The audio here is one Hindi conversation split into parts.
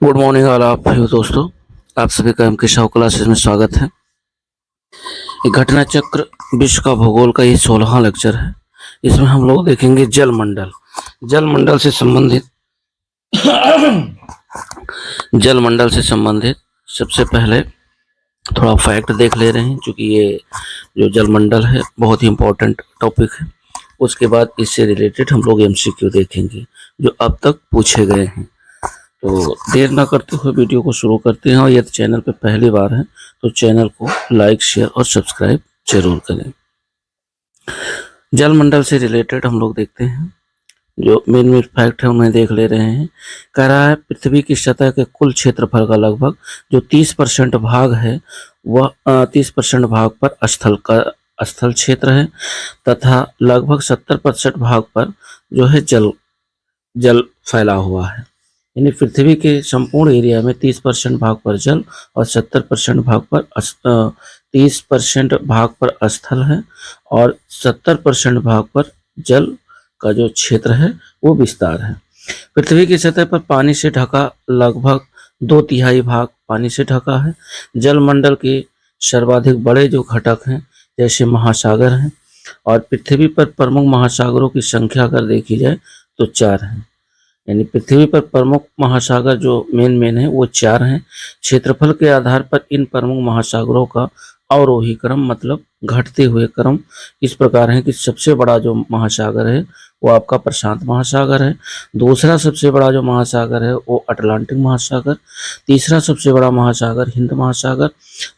गुड मॉर्निंग ऑल आप दोस्तों। आप सभी का एम के शाह क्लासेस में स्वागत है। ये घटना चक्र विश्व का भूगोल का ये 16वां लेक्चर है। इसमें हम लोग देखेंगे जलमंडल से संबंधित जलमंडल से संबंधित सबसे पहले थोड़ा फैक्ट देख ले रहे हैं, क्योंकि ये जो जलमंडल है बहुत ही इम्पोर्टेंट टॉपिक है। उसके बाद इससे रिलेटेड हम लोग एमसीक्यू देखेंगे जो अब तक पूछे गए हैं। तो देर ना करते हुए वीडियो को शुरू करते हैं, और यदि चैनल पे पहली बार है तो चैनल को लाइक, शेयर और सब्सक्राइब जरूर करें। जलमंडल से रिलेटेड हम लोग देखते हैं, जो मेन फैक्ट है उन्हें देख ले रहे हैं। कह रहा है पृथ्वी की सतह के कुल क्षेत्रफल का लगभग जो 30% भाग है वह 30% भाग पर स्थल क्षेत्र है, तथा लगभग 70% भाग पर जो है जल फैला हुआ है। यानी पृथ्वी के संपूर्ण एरिया में 30% भाग पर जल और 70% भाग पर 30% भाग पर स्थल है, और 70% भाग पर जल का जो क्षेत्र है वो विस्तार है। पृथ्वी की सतह पर पानी से ढका लगभग 2/3 भाग पानी से ढका है। जलमंडल के सर्वाधिक बड़े जो घटक हैं जैसे महासागर हैं, और पृथ्वी पर प्रमुख महासागरों की संख्या अगर देखी जाए तो 4 हैं। यानी पृथ्वी पर प्रमुख महासागर जो मेन है वो 4 हैं। क्षेत्रफल के आधार पर इन प्रमुख महासागरों का अवरोही क्रम मतलब घटते हुए क्रम इस प्रकार है कि सबसे बड़ा जो महासागर है वो आपका प्रशांत महासागर है। दूसरा सबसे बड़ा जो महासागर है वो अटलांटिक महासागर। तीसरा सबसे बड़ा महासागर हिंद महासागर,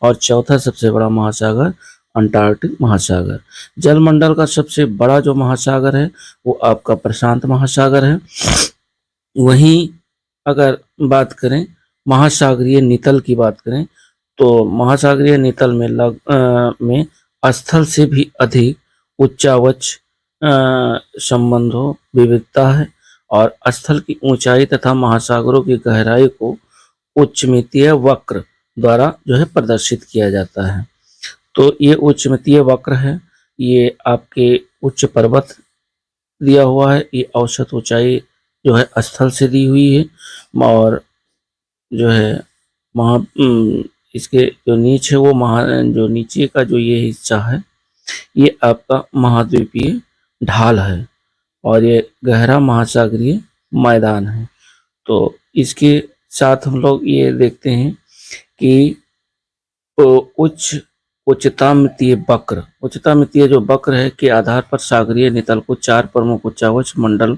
और चौथा सबसे बड़ा महासागर अंटार्कटिक महासागर। जलमंडल का सबसे बड़ा जो महासागर है वो आपका प्रशांत महासागर है। वहीं अगर बात करें महासागरीय नितल की बात करें तो महासागरीय नितल में स्थल से भी अधिक उच्चावच संबंधों विविधता है, और स्थल की ऊंचाई तथा महासागरों की गहराई को उच्चमितीय वक्र द्वारा जो है प्रदर्शित किया जाता है। तो ये उच्चमितीय वक्र है, ये आपके उच्च पर्वत दिया हुआ है, ये औसत ऊंचाई जो है स्थल से दी हुई है, और जो है महा इसके जो नीचे है वो जो नीचे का जो ये हिस्सा है ये आपका महाद्वीपीय ढाल है, और ये गहरा महासागरीय मैदान है। तो इसके साथ हम लोग ये देखते हैं कि उच्चतामितीय जो वक्र है के आधार पर सागरीय नितल को 4 प्रमुख उच्चावच मंडल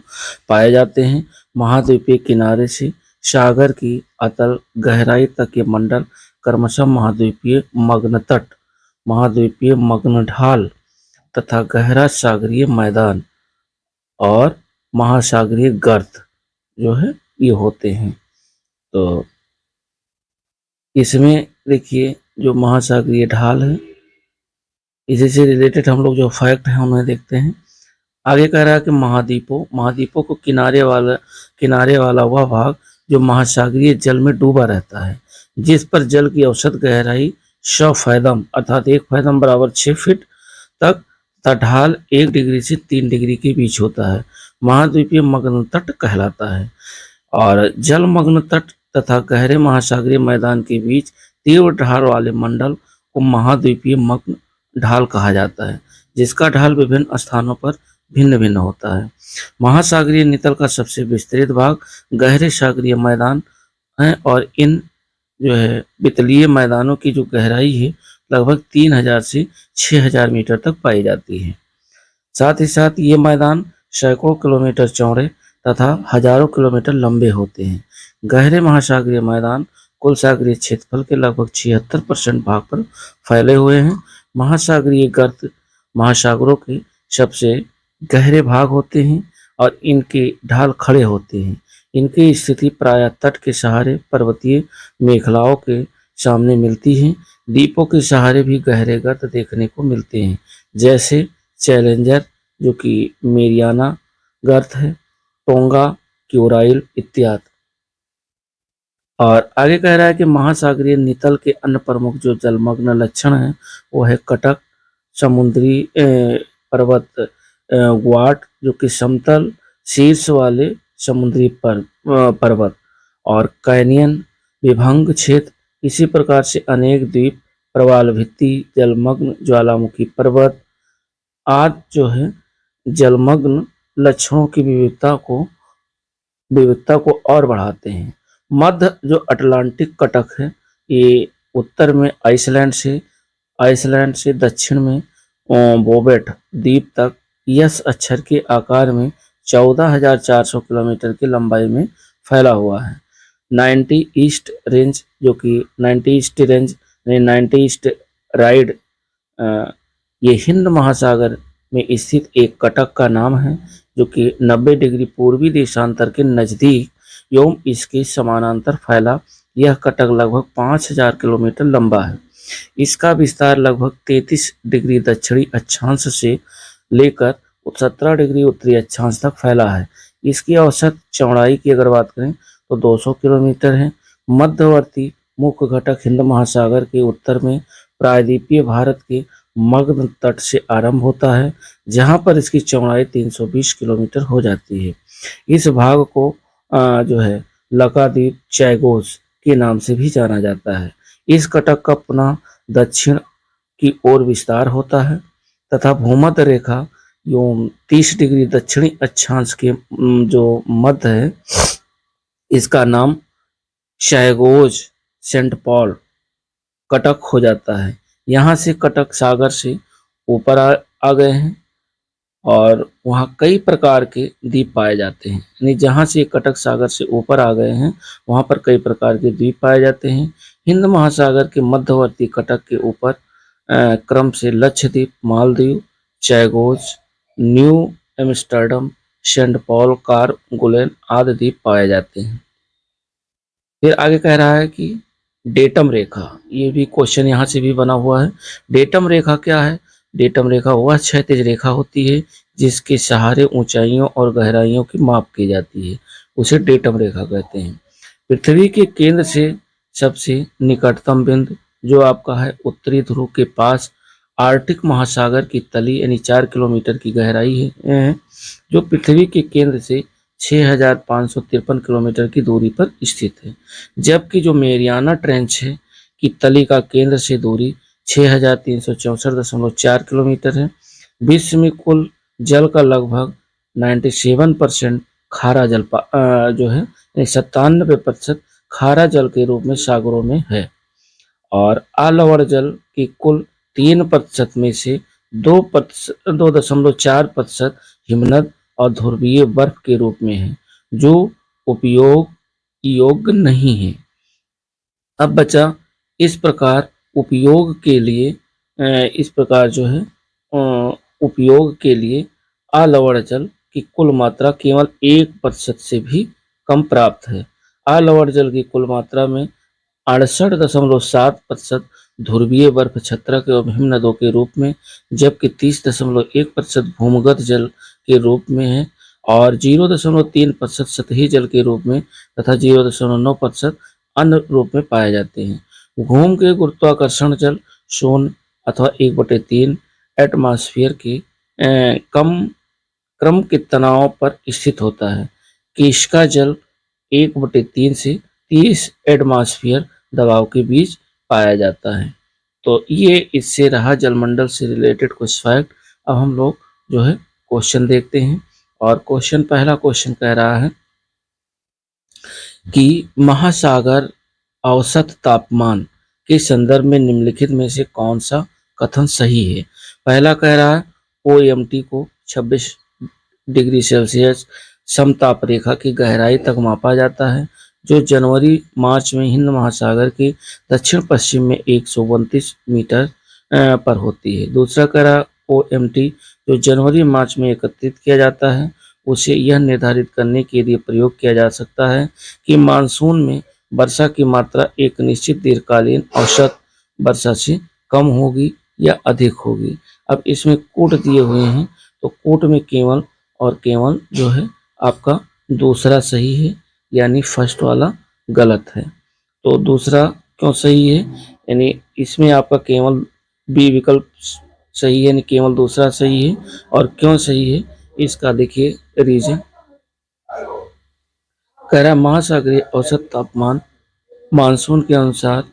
पाए जाते हैं। महाद्वीपीय किनारे से सागर की अतल गहराई तक के मंडल क्रमशः महाद्वीपीय मग्न ढाल तथा गहरा सागरीय मैदान और महासागरीय गर्त जो है ये होते हैं। तो इसमें देखिए जो महासागरीय ढाल है इसी से रिलेटेड हम लोग जो फैक्ट है उन्हें देखते हैं। आगे कह रहा है कि महाद्वीपों को किनारे वाला वह भाग जो महासागरीय जल में डूबा रहता है, जिस पर जल की औसत गहराई 100 फैदम अर्थात 1 फैदम बराबर 6 फीट तक तथा ढाल 1 डिग्री से 3 डिग्री के बीच होता है, महाद्वीपीय मग्न तट कहलाता है। और जलमग्न तट तथा गहरे महासागरीय मैदान के बीच तीव्र ढाल वाले मंडल को महाद्वीपीय मग्न ढाल कहा जाता है, जिसका ढाल विभिन्न स्थानों पर भिन्न भिन्न होता है। महासागरीय नितल का सबसे विस्तृत भाग गहरे सागरीय मैदान है, और इन जो है वितलीय मैदानों की जो गहराई है लगभग 3000 से 6000 मीटर तक पाई जाती है। साथ ही साथ ये मैदान सैकड़ों किलोमीटर चौड़े तथा हजारों किलोमीटर लंबे होते हैं। गहरे महासागरीय मैदान कुल सागरीय क्षेत्रफल के लगभग 76% भाग पर फैले हुए हैं। महासागरीय गर्त महासागरों के सबसे गहरे भाग होते हैं, और इनके ढाल खड़े होते हैं। इनकी स्थिति प्रायः तट के सहारे पर्वतीय मेखलाओं के सामने मिलती है। द्वीपों के सहारे भी गहरे गर्त देखने को मिलते हैं, जैसे चैलेंजर जो कि मेरियाना गर्त है, टोंगा, क्यूराइल इत्यादि। और आगे कह रहा है कि महासागरीय नितल के अन्य प्रमुख जो जलमग्न लक्षण हैं वो है कटक समुद्री पर्वत ग्वाट जो कि समतल शीर्ष वाले समुद्री पर्वत, और कैनियन, विभंग क्षेत्र, इसी प्रकार से अनेक द्वीप, प्रवाल भित्ति, जलमग्न ज्वालामुखी पर्वत आदि जो है जलमग्न लक्षणों की विविधता को और बढ़ाते हैं। मध्य जो अटलांटिक कटक है, ये उत्तर में आइसलैंड से दक्षिण में बोबेट द्वीप तक यस अक्षर के आकार में 14,400 किलोमीटर की लंबाई में फैला हुआ है। 90 ईस्ट रेंज जो कि 90 ईस्ट रेंज 90 ईस्ट राइड ये हिंद महासागर में स्थित एक कटक का नाम है, जो कि 90 डिग्री पूर्वी देशांतर के नजदीक एवं इसके समानांतर फैला यह कटक लगभग 5,000 किलोमीटर लंबा है। इसका विस्तार लगभग 33 डिग्री दक्षिणी अक्षांश से लेकर 17 डिग्री उत्तरी अक्षांश तक फैला है। इसकी औसत चौड़ाई की अगर बात करें तो 200 किलोमीटर है। मध्यवर्ती मुख्य घटक हिंद महासागर के उत्तर में प्रायद्वीपीय भारत के मग्न तट से आरंभ होता है, जहां पर इसकी चौड़ाई 320 किलोमीटर हो जाती है। इस भाग को जो है लकाद्वीप चैगोस के नाम से भी जाना जाता है। इस कटक का पुनः दक्षिण की ओर विस्तार होता है तथा भूमध्य रेखा एवं 30 डिग्री दक्षिणी अक्षांश के जो मध्य है, इसका नाम चैगोस सेंट पॉल कटक हो जाता है। यहाँ से कटक सागर से ऊपर आ गए हैं और वहाँ कई प्रकार के द्वीप पाए जाते हैं। यानी जहाँ से कटक सागर से ऊपर आ गए हैं वहाँ पर कई प्रकार के द्वीप पाए जाते हैं। हिंद महासागर के मध्यवर्ती कटक के ऊपर क्रम से Lakshadweep, Maldives, Chagos, New Amsterdam, Saint Paul, Kerguelen आदि द्वीप पाए जाते हैं। फिर आगे कह रहा है कि डेटम रेखा, ये भी क्वेश्चन यहाँ से भी बना हुआ है। डेटम रेखा क्या है? डेटम रेखा वह क्षैतिज रेखा होती है जिसके सहारे ऊंचाइयों और गहराइयों की माप की जाती है, उसे डेटम रेखा कहते हैं। पृथ्वी के केंद्र से सबसे निकटतम बिंदु जो आपका है उत्तरी ध्रुव के पास आर्कटिक महासागर की तली यानी 4 किलोमीटर की गहराई है, जो पृथ्वी के केंद्र से 6,553 किलोमीटर की दूरी पर स्थित है। जबकि जो मेरियाना ट्रेंच है की तली का केंद्र से दूरी 6,364.4 किलोमीटर है। विश्व में कुल जल का लगभग 97% खारा जल जो है 97% खारा जल के रूप में सागरों में है और आलवड़ जल की कुल 3% में से 2.4% हिमनद और ध्रुवीय बर्फ के रूप में है, जो उपयोग योग्य नहीं है। अब बचा इस प्रकार उपयोग के लिए जो है उपयोग के लिए आलवड़ जल की कुल मात्रा केवल 1% से भी कम प्राप्त है। आलवड़ जल की कुल मात्रा में 68.7% ध्रुवीय बर्फ छत्रक एवं हिमनदों के रूप में, जबकि 30.1% भूमिगत जल के रूप में है और 0.3% सतही जल के रूप में तथा 0.9% अन्य रूप में पाए जाते हैं। घूम के गुरुत्वाकर्षण जल शून्य अथवा 1/3 एटमॉस्फेयर के कम क्रम के तनाव पर स्थित होता है कि इसका जल 1/3 से 30 एटमॉस्फेयर दबाव के बीच पाया जाता है। तो ये इससे रहा जलमंडल से रिलेटेड कुछ फैक्ट। अब हम लोग जो है क्वेश्चन देखते हैं और पहला क्वेश्चन कह रहा है कि महासागर औसत तापमान के संदर्भ में निम्नलिखित में से कौन सा कथन सही है? पहला कह रहा है OMT को 26 डिग्री सेल्सियस समताप रेखा की गहराई तक मापा जाता है, जो जनवरी मार्च में हिंद महासागर के दक्षिण पश्चिम में 129 मीटर पर होती है। दूसरा कह रहा OMT जो जनवरी मार्च में एकत्रित किया जाता है, उसे यह निर्धारित करने के लिए प्रयोग किया जा सकता है कि मानसून में वर्षा की मात्रा एक निश्चित दीर्घकालीन औसत वर्षा से कम होगी या अधिक होगी। अब इसमें कोट दिए हुए हैं, तो कोट में केवल और केवल जो है आपका दूसरा सही है, यानी फर्स्ट वाला गलत है। तो दूसरा क्यों सही है? यानी इसमें आपका केवल बी विकल्प सही है, यानी केवल दूसरा सही है। और क्यों सही है इसका देखिए रीजन। कह रहा है महासागरीय औसत तापमान मानसून के अनुसार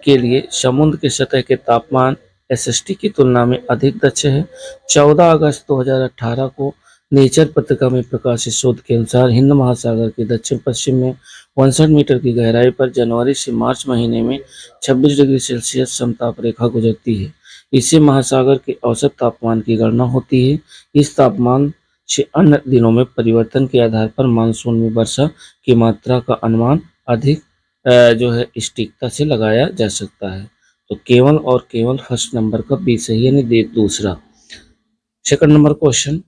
के लिए समुद्र के सतह के तापमान एसएसटी की तुलना में अधिक दक्ष है। 14 अगस्त 2018 को नेचर पत्रिका में प्रकाशित शोध के अनुसार हिंद महासागर के दक्षिण पश्चिम में 62 मीटर की गहराई पर जनवरी से मार्च महीने में 26 डिग्री सेल्सियस समताप रेखा गुजरती है। इससे महासागर के औसत तापमान की गणना होती है। इस तापमान से अन्य दिनों में परिवर्तन के आधार पर मानसून में वर्षा की मात्रा का अनुमान अधिक जो है सटीकता से लगाया जा सकता है। तो केवल और केवल फर्स्ट नंबर का बी सही है, यानी दूसरा। सेकंड नंबर क्वेश्चन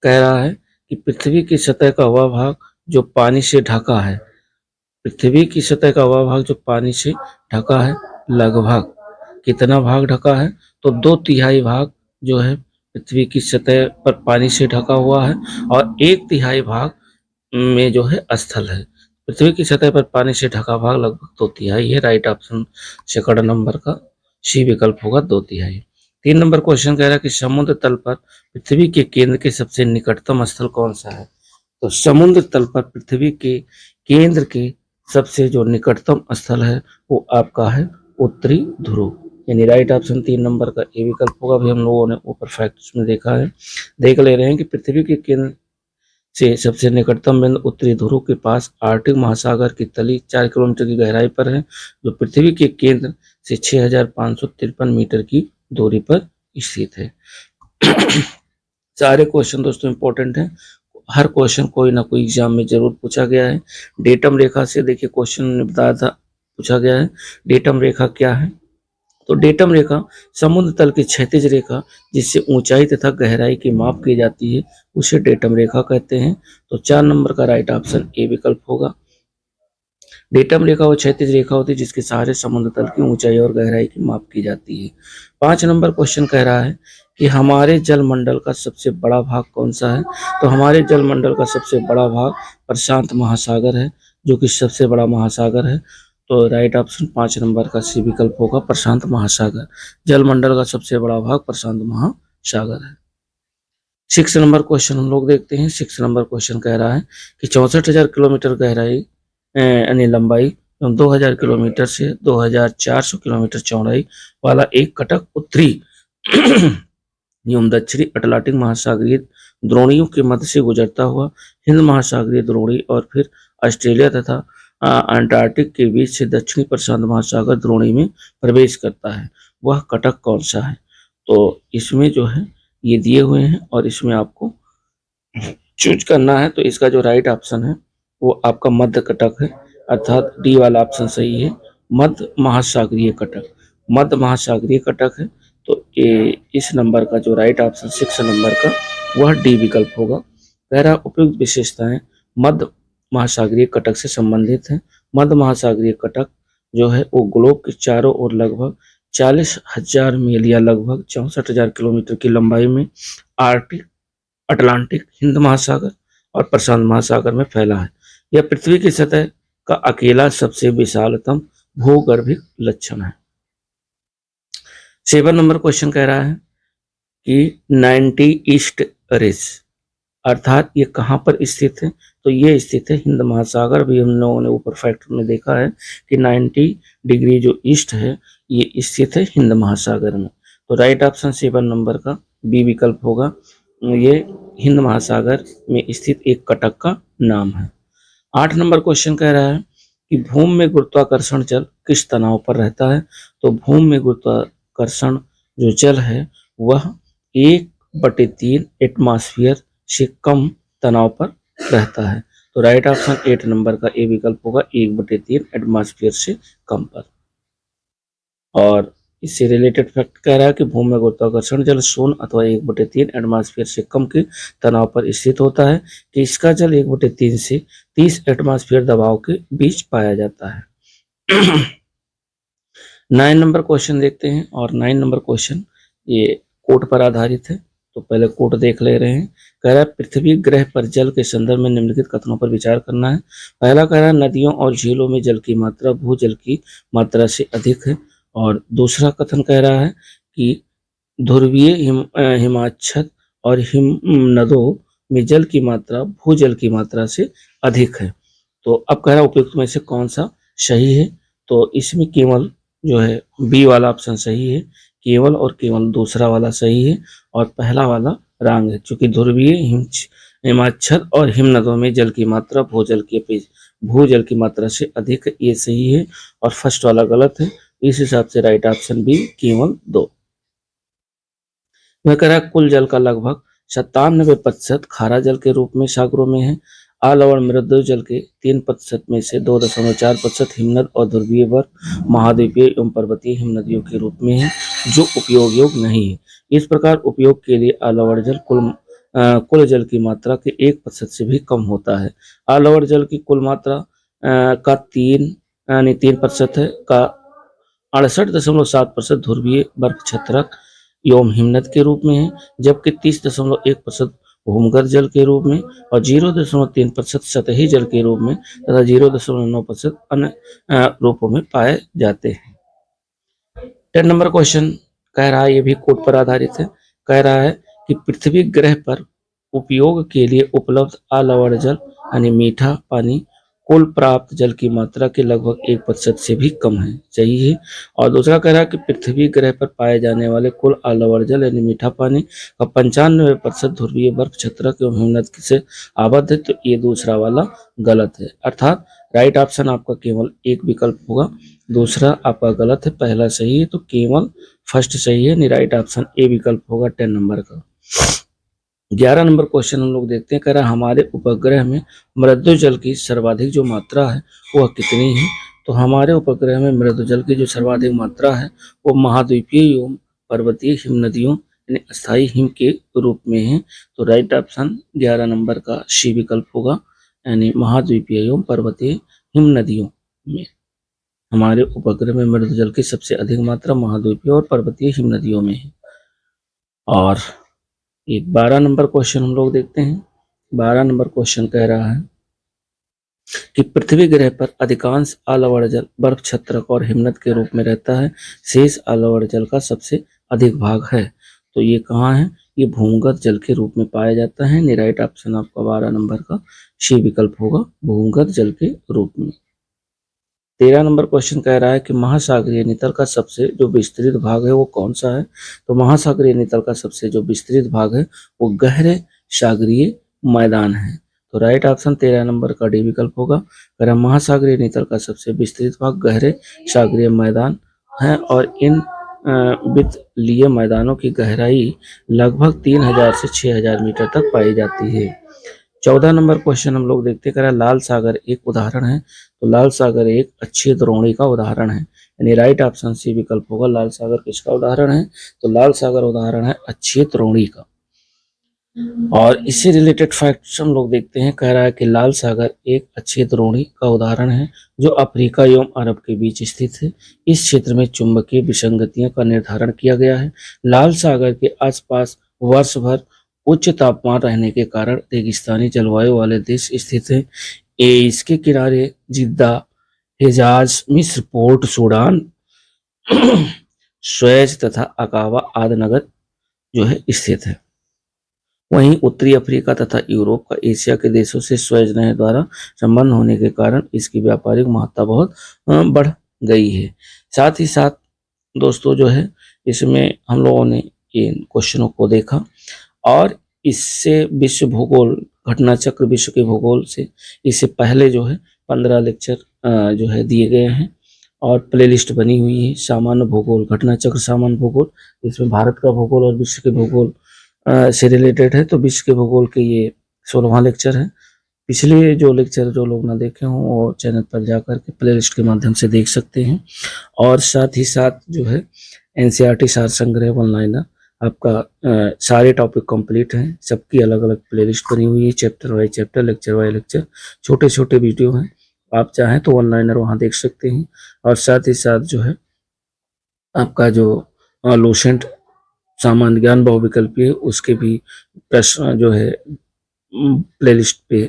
कह रहा है कि पृथ्वी की सतह का वह भाग जो पानी से ढका है, पृथ्वी की सतह का वह भाग जो पानी से ढका है लगभग कितना भाग ढका है? तो 2/3 भाग जो है पृथ्वी की सतह पर पानी से ढका हुआ है और 1/3 भाग में जो है स्थल है। पृथ्वी की सतह पर पानी से ढका भाग लगभग 2/3 है। राइट ऑप्शन सेकंड नंबर का सी विकल्प होगा 2/3। 3 नंबर क्वेश्चन कह रहा है कि समुद्र तल पर पृथ्वी के केंद्र के सबसे निकटतम स्थल कौन सा है? तो समुद्र तल पर पृथ्वी के केंद्र के सबसे जो निकटतम स्थल है वो आपका है उत्तरी ध्रुव, यानी राइट ऑप्शन 3 नंबर का ए विकल्प होगा। भी हम लोगों ने ऊपर फैक्ट्स में देखा है, देख ले रहे हैं कि पृथ्वी के केंद्र से सबसे निकटतम बिंदु उत्तरी ध्रुव के पास आर्कटिक महासागर की तली 4 किलोमीटर की गहराई पर है, जो पृथ्वी के केंद्र से 6553 मीटर की दूरी पर स्थित है। सारे क्वेश्चन दोस्तों इंपॉर्टेंट हैं, हर क्वेश्चन कोई ना कोई एग्जाम में जरूर पूछा गया है। डेटम रेखा से देखिए क्वेश्चन ने बताया था, पूछा गया है डेटम रेखा क्या है। तो डेटम रेखा समुद्र तल की क्षैतिज रेखा जिससे ऊंचाई तथा गहराई की माप की जाती है उसे डेटम रेखा कहते हैं। तो 4 नंबर का राइट ऑप्शन ए विकल्प होगा। डेटम रेखा वो क्षैतिज रेखा होती है जिसके सहारे समुद्र तल की ऊंचाई और गहराई की माप की जाती है। 5 नंबर क्वेश्चन कह रहा है कि हमारे जलमंडल का सबसे बड़ा भाग कौन सा है? तो हमारे जलमंडल का सबसे बड़ा भाग प्रशांत महासागर है, जो कि सबसे बड़ा महासागर है। तो राइट ऑप्शन 5 नंबर का सी विकल्प होगा प्रशांत महासागर। जलमंडल का सबसे बड़ा भाग प्रशांत महासागर है। 6 नंबर क्वेश्चन हम लोग देखते हैं। 6 नंबर क्वेश्चन कह रहा है कि 64,000 किलोमीटर गहराई यानी लंबाई 2000 किलोमीटर से 2400 किलोमीटर चौड़ाई वाला एक कटक उत्तरी एवं दक्षिणी अटलांटिक महासागरीय द्रोणियों के मध्य से गुजरता हुआ हिंद महासागरीय द्रोणी और फिर ऑस्ट्रेलिया तथा अंटार्कटिक के बीच से दक्षिणी प्रशांत महासागर द्रोणी में प्रवेश करता है, वह कटक कौन सा है? तो इसमें जो है ये दिए हुए हैं और इसमें आपको चूज करना है। तो इसका जो राइट ऑप्शन है वो आपका मध्य कटक है, अर्थात डी वाला ऑप्शन सही है, मध्य महासागरीय कटक। मध्य महासागरीय कटक है, तो इस नंबर का जो राइट ऑप्शन 6 नंबर का वह डी विकल्प होगा। कह रहा उपयुक्त विशेषताएं मध्य महासागरीय कटक से संबंधित है। मध्य महासागरीय कटक जो है वो ग्लोब के चारों ओर लगभग 40,000 मील या लगभग 64,000 किलोमीटर की लंबाई में आर्कटिक, अटलांटिक, हिंद महासागर और प्रशांत महासागर में फैला है। यह पृथ्वी की सतह का अकेला सबसे विशालतम भूगर्भिक लक्षण है। 7 नंबर क्वेश्चन कह रहा है कि 90 ईस्ट रिज अर्थात ये कहाँ पर स्थित है? तो ये स्थित है हिंद महासागर। भी हम लोगों ने ऊपर फैक्टर में देखा है कि 90 डिग्री जो ईस्ट है ये स्थित है हिंद महासागर में। तो राइट ऑप्शन 7 नंबर का बी विकल्प होगा। ये हिंद महासागर में स्थित एक कटक का नाम है। 8 नंबर क्वेश्चन कह रहा है कि भूमि में गुरुत्वाकर्षण जल किस तनाव पर रहता है? तो भूमि में गुरुत्वाकर्षण जो जल है वह 1/3 एटमॉस्फेयर से कम तनाव पर रहता है। तो राइट ऑप्शन 8 नंबर का ए विकल्प होगा 1/3 एटमॉस्फेयर से कम पर। और इससे रिलेटेड फैक्ट कह रहा है कि भूमि में गुरुत्वाकर्षण जल 0 अथवा 1/3 एटमॉस्फेयर से कम के तनाव पर स्थित होता है कि इसका जल 1/3 से 30 एटमॉस्फेयर दबाव के बीच पाया जाता है। 9 नंबर क्वेश्चन देखते हैं और 9 नंबर क्वेश्चन ये कोट पर आधारित है। तो पहले कोट देख ले रहे हैं। कह रहा है पृथ्वी ग्रह पर जल के संदर्भ में निम्नलिखित कथनों पर विचार करना है। पहला कह रहा है नदियों और झीलों में जल की मात्रा भूजल की मात्रा से अधिक है। और दूसरा कथन कह रहा है कि ध्रुवीय हिमाच्छद और हिम नदों में जल की मात्रा भूजल की मात्रा से अधिक है। तो अब कह रहा है उपयुक्त में से कौन सा सही है, तो इसमें केवल जो है बी वाला ऑप्शन सही है, केवल और केवल दूसरा वाला सही है और पहला वाला रॉन्ग है, क्योंकि ध्रुवीय हिमाच्छल और हिमनदों में जल की मात्रा भूजल की मात्रा से अधिक है, ये सही है और फर्स्ट वाला गलत है। इस हिसाब से राइट ऑप्शन बी केवल 2। वह कह रहा है कुल जल का लगभग 97% खारा जल के रूप में सागरों में है। आलवण मृदु जल के 3% में से 2.4% हिमनद और ध्रुवीय बर्फ महाद्वीपीय एवं पर्वतीय हिमनदियों के रूप में है, जो उपयोग योग्य नहीं है। इस प्रकार उपयोग के लिए आलवण जल कुल जल की मात्रा के 1% से भी कम होता है। आलवण जल की कुल मात्रा का 3% है, का 68.7% ध्रुवीय बर्फ छत्रक एवं हिमनद के रूप में है, जबकि 30.1% भूमिगत जल के रूप में और 0.3% सतही जल के रूप में तथा 0.9% अन्य रूपों में पाए जाते हैं। 10 नंबर क्वेश्चन कह रहा है, ये भी कोड पर आधारित है। कह रहा है कि पृथ्वी ग्रह पर उपयोग के लिए उपलब्ध आलवण जल यानी मीठा पानी कुल प्राप्त जल की मात्रा के लगभग 1% से भी कम है, सही है। और दूसरा कह रहा है कि पृथ्वी ग्रह पर पाए जाने वाले कुल आलवण जल यानी मीठा पानी का 95% ध्रुवीय बर्फ छत्रक एवं हिमनद से आबद्ध है, तो ये दूसरा वाला गलत है। अर्थात राइट ऑप्शन आपका केवल एक विकल्प होगा, दूसरा आपका गलत है, पहला सही है, तो केवल फर्स्ट सही है, राइट ऑप्शन ए विकल्प होगा 10 नंबर का। 11 नंबर क्वेश्चन हम लोग देखते हैं। कह रहा है हमारे उपग्रह में मृदु जल की सर्वाधिक जो मात्रा है वह कितनी है, तो हमारे उपग्रह में मृदु जल की जो सर्वाधिक मात्रा है वो महाद्वीपीय एवं पर्वतीय हिम नदियों यानी अस्थायी हिम के रूप में है, तो राइट ऑप्शन 11 नंबर का सी विकल्प होगा, यानी महाद्वीपीय एवं पर्वतीय हिम नदियों में हमारे उपग्रह में मृदु जल की सबसे अधिक मात्रा महाद्वीपीय और पर्वतीय हिम नदियों में है। और एक 12 नंबर क्वेश्चन हम लोग देखते हैं। 12 नंबर क्वेश्चन कह रहा है कि पृथ्वी ग्रह पर अधिकांश आलवण जल बर्फ छत्रक और हिमनद के रूप में रहता है, शेष आलवण जल का सबसे अधिक भाग है, तो ये कहाँ है, ये भूमिगत जल के रूप में पाया जाता है। राइट ऑप्शन आपका 12 नंबर का सी विकल्प होगा, भूमिगत जल के रूप में। 13 नंबर क्वेश्चन कह रहा है कि महासागरीय नितल का सबसे जो विस्तृत भाग है वो कौन सा है, तो महासागरीय नितल का सबसे जो विस्तृत भाग है वो गहरे सागरीय मैदान है, तो राइट ऑप्शन 13 नंबर का डी विकल्प होगा। अगर महासागरीय नितल का सबसे विस्तृत भाग गहरे सागरीय मैदान है और इन वितलीय मैदानों की गहराई लगभग 3000 से 6000 मीटर तक पाई जाती है। 14 नंबर क्वेश्चन हम लोग देखते हैं। लाल सागर एक उदाहरण है, तो लाल सागर एक अक्षीय द्रोणी का उदाहरण है, यानी राइट ऑप्शन सी विकल्प होगा। लाल सागर किसका उदाहरण है, तो लाल सागर उदाहरण है अक्षीय द्रोणी का। और इससे रिलेटेड फैक्ट्स हम लोग देखते हैं। कह रहा है कि लाल सागर एक अक्षीय द्रोणी का उदाहरण है जो अफ्रीका एवं अरब के बीच स्थित है। इस क्षेत्र में चुंबकीय विसंगतियों का निर्धारण किया गया है। लाल सागर के आसपास वर्ष भर उच्च तापमान रहने के कारण रेगिस्तानी जलवायु वाले देश स्थित हैं। इसके किनारे जिद्दा, हिजाज, मिस्र, पोर्ट सूडान, सुएज तथा अकावा आदि नगर जो है स्थित है। वहीं उत्तरी अफ्रीका तथा यूरोप का एशिया के देशों से सुएज नहर द्वारा संबंध होने के कारण इसकी व्यापारिक महत्ता बहुत बढ़ गई है। साथ ही साथ दोस्तों जो है इसमें हम लोगों ने इन क्वेश्चनों को देखा और इससे विश्व भूगोल घटना चक्र विश्व के भूगोल से इससे पहले जो है 15 लेक्चर जो है दिए गए हैं और प्लेलिस्ट बनी हुई है। सामान्य भूगोल, घटना चक्र, सामान्य भूगोल, इसमें भारत का भूगोल और विश्व के भूगोल से रिलेटेड है, तो विश्व के भूगोल के ये 16वां लेक्चर है। पिछले जो लेक्चर जो लोग ना देखे हों वो चैनल पर जाकर के प्लेलिस्ट के माध्यम से देख सकते हैं। और साथ ही साथ जो है एनसीईआरटी सार संग्रह ऑनलाइन आपका सारे टॉपिक कंप्लीट हैं, सबकी अलग अलग प्लेलिस्ट बनी हुई है, chapter wise chapter, lecture wise lecture, छोटे छोटे वीडियो हैं, आप चाहें तो ऑनलाइनर वहाँ देख सकते हैं। और साथ ही साथ जो है आपका जो लूसेंट सामान्य ज्ञान बहुविकल्पीय उसके भी प्रश्न जो है प्लेलिस्ट पे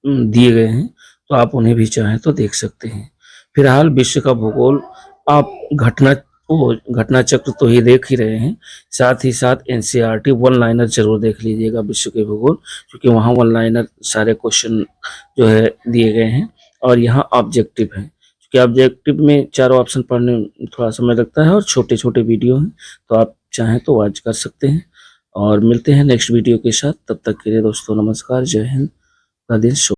दिए गए हैं, तो आप उन्हें भी चाहें तो देख सकते हैं। फिलहाल विश्व का भूगोल आप घटना वो घटना चक्र तो ये देख ही रहे हैं, साथ ही साथ एनसीईआरटी वन लाइनर जरूर देख लीजिएगा विश्व के भूगोल, क्योंकि वहाँ वन लाइनर सारे क्वेश्चन जो है दिए गए हैं और यहाँ ऑब्जेक्टिव है, क्योंकि ऑब्जेक्टिव में चारों ऑप्शन पढ़ने में थोड़ा समय लगता है और छोटे छोटे वीडियो हैं, तो आप चाहें तो वॉच कर सकते हैं। और मिलते हैं नेक्स्ट वीडियो के साथ, तब तक के लिए दोस्तों नमस्कार, जय हिंद, का दिन शुभ।